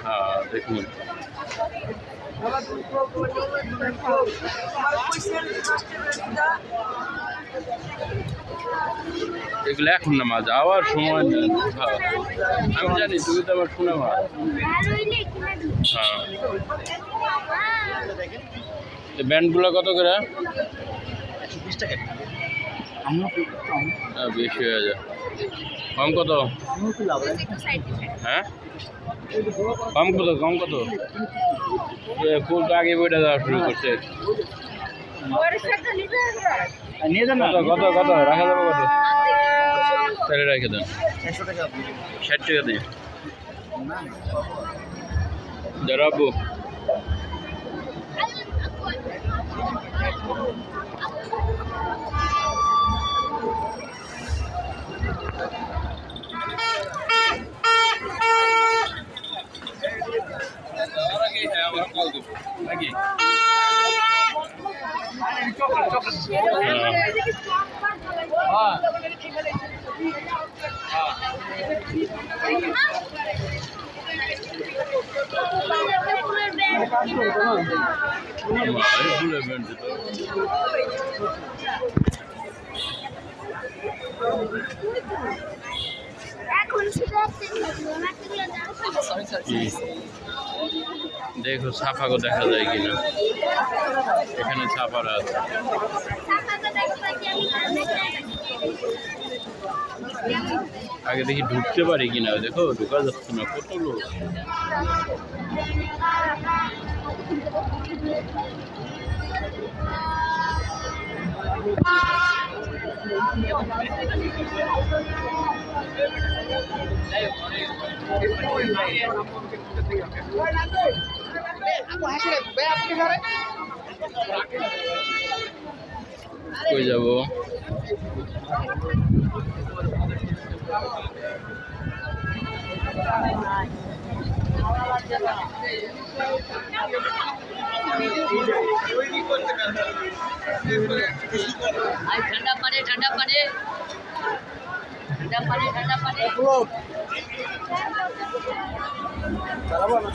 হ্যাঁ দেখুন এগুলো এখন না মা যাওয়ার সময় নেই। হ্যাঁ আমি জানি তুমি তো আমার শোনা মা। হ্যাঁ ব্যান্ডগুলো কত করে? 120 টাকা। বেশি হয়ে যায়। কম কত? হ্যাঁ কম কত কম কত? ফুল তো আগে বইটা দেওয়া শুরু করছে। নিয়ে যান না। কত কত রাখা যাবে কত? তাহলে রেখে দেন 100 টাকা। 60 টাকা দিন জরাবু। দেখো ছাপাগো দেখা যায় কিনা, এখানে ছাপারা আছে। আগে দেখি ঢুকতে পারি কিনা, দেখো ঢুকা যাচ্ছে না, কত লোক। কই যাব? ঠান্ডা পানি ঠান্ডা পানি ঠান্ডা পানি ঠান্ডা পানি। চালাবো না।